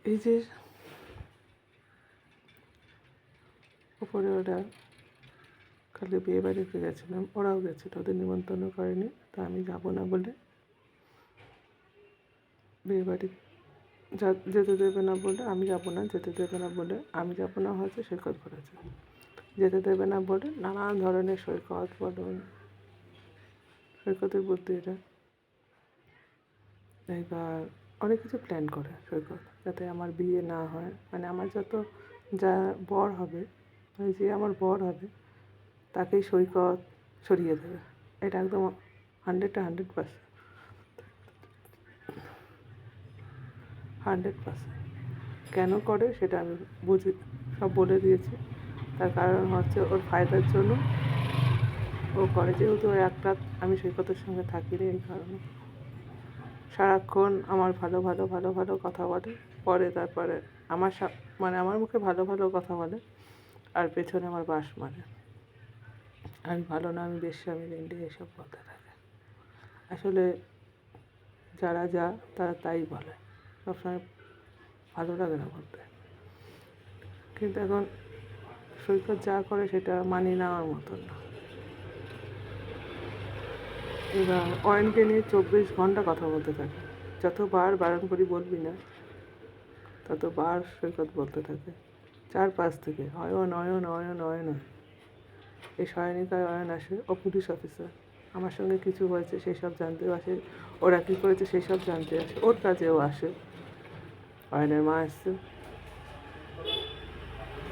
এই যে ওপরে ওরা কালকে বিয়ে বাড়িতে গেছিলাম, ওরাও গেছিলো, ওদের নিমন্ত্রণ করেনি, তা আমি যাবো না বলে, বিয়ে বাড়ি যেতে দেবে না বলে আমি যাবো না, যেতে দেবে না বলে আমি যাবো না, হয়তো সৈকত করেছে। যেতে দেবে না বলে নানান ধরনের সৈকত বলুন, সৈকতের বুদ্ধি এটা। এইবার অনেক কিছু প্ল্যান করে সৈকত, যাতে আমার বিয়ে না হয়, মানে আমার যত যা বর হবে, মানে যে আমার বর হবে তাকেই সৈকত সরিয়ে দেবে। এটা একদম 100% 100%। কেন করে সেটা আমি বুঝি, সব বলে দিয়েছি। তার কারণ হচ্ছে ওর ফায়দার জন্য ও করে, যেহেতু এক রাত আমি সৈকতের সঙ্গে থাকি রে, এই কারণে সারাক্ষণ আমার ভালো ভালো ভালো ভালো কথা বলে, পরে তারপরে আমার মানে আমার মুখে ভালো ভালো কথা বলে আর পেছনে আমার বাঁশ মারে, আমি ভালো না, আমি বেশ্যা, আমি রেন্ডি, এসব বলতে থাকে। আসলে যারা যা তারা তাই বলে, সবসময় ভালো লাগে না বলতে। কিন্তু এখন সৈকত যা করে সেটা মানি নেওয়ার মতন না। এবার অয়নকে নিয়ে 24 ঘন্টা কথা বলতে থাকে, যতবার বারণ করি বলবি না, ততবার সৈকত বলতে থাকে 4-5 থেকে, অয়ন অয়ন অয়ন অয়ন। এই সহায়নিকায় অয়ন আসে, ও পুলিশ অফিসার, আমার সঙ্গে কিছু হয়েছে সেই সব জানতেও আসে, ওরা কী করেছে সেই সব জানতে আসে, ওর কাজেও আসে। অয়নের মা আসছে,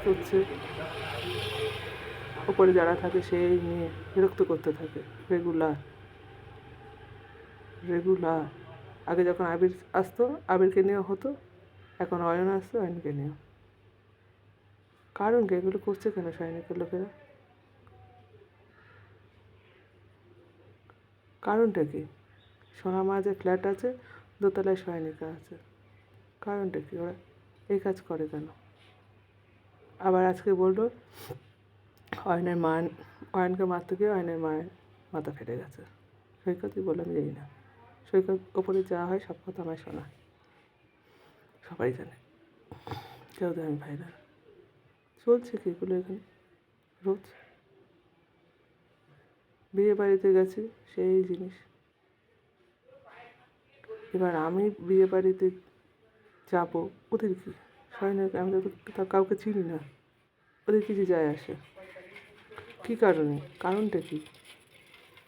করছে, ওপরে যারা থাকে সেই নিয়ে বিরক্ত করতে থাকে রেগুলার। আগে যখন আবির আসতো আবিরকে নিয়েও হতো, এখন অয়ন আসছে অয়নকে নিয়েও। কারণ কি এগুলো করছে কেন সৈনিকের লোকেরা? কারণটা কি? সোনামা যে ফ্ল্যাট আছে, দোতলায় সৈনিকা আছে, কারণটা কি? ওরা এই কাজ করে কেন? আবার আজকে বললো অয়নের মা, অয়নকে মারতে গিয়ে অয়নের মায়ের মাথা ফেটে গেছে। সৈকতই বলে, আমি জানি না। সৈকত ওপরে যা হয় সব কথা আমায় শোনায়, সবাই জানে, কেউ তো আমি ভাইরাল। চলছে কি এগুলো এখানে রোজ? বিয়ে বাড়িতে গেছি সেই জিনিস। এবার আমি বিয়ে বাড়িতে যাবো, ওদের কি? সৈনিক, আমি তো কাউকে চিনি না, ওদের কিছু যায় আসে? কী কারণে? কারণটা কি?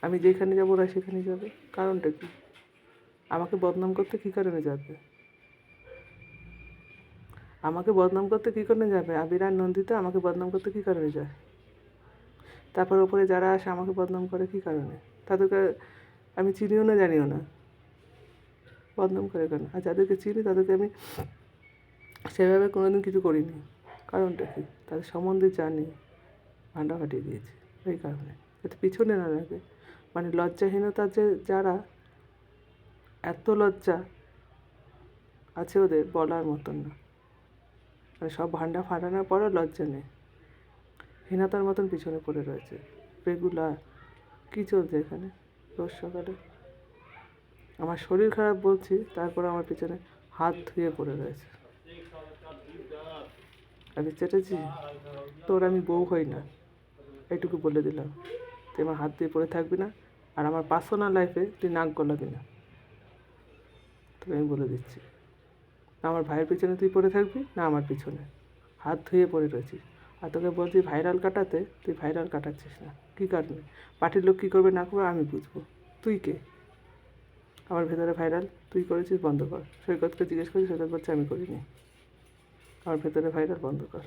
আমি যেখানে যাবো ওরা সেখানে যাবে, কারণটা কি? আমাকে বদনাম করতে কী কারণে যাবে? আমাকে বদনাম করতে কী কারণে যাবে? আবির আর নন্দিতা আমাকে বদনাম করতে কী কারণে যায়? তারপর ওপরে যারা আসে আমাকে বদনাম করে কী কারণে? তাদেরকে আমি চিনিও না, জানিও না, বদনাম করে কেন? আর যাদেরকে চিনি তাদেরকে আমি সেভাবে কোনোদিন কিছু করিনি, কারণটা কি? তাদের সম্বন্ধে জানি, ভান্ডা ফাটিয়ে দিয়েছি এই কারণে, যাতে পিছনে না লাগে। মানে লজ্জাহীনতা, যে যারা, এত লজ্জা আছে ওদের বলার মতন না। মানে সব ভান্ডা ফাটানোর পরও লজ্জা নেই, হীনতার মতন পিছনে পড়ে রয়েছে রেগুলার। কী চলছে এখানে রোজ সকালে? আমার শরীর খারাপ বলছি, তারপরে আমার পিছনে হাত ধুয়ে পড়ে রয়েছে। আমি চেটেছি, তোর আমি বউ হই না, এইটুকু বলে দিলাম। তুই আমার হাত দিয়ে পড়ে থাকবি না, আর আমার পার্সোনাল লাইফে তুই নাক গলাবি না, তোকে আমি বলে দিচ্ছি। না আমার ভাইয়ের পিছনে তুই পড়ে থাকবি, না আমার পিছনে। হাত ধুয়ে পড়ে রয়েছিস, আর তোকে বলছি ভাইরাল কাটাতে, তুই ভাইরাল কাটাচ্ছিস না। কী কারণে? পার্টির লোক কী করবে না করবে আমি বুঝবো, তুই কে? আমার ভেতরে ভাইরাল তুই করেছিস, বন্ধ কর। সৈকতকে জিজ্ঞেস করি, সৈকত বলছে আমি করিনি। আমার ভেতরে ভাইরাল বন্ধ কর।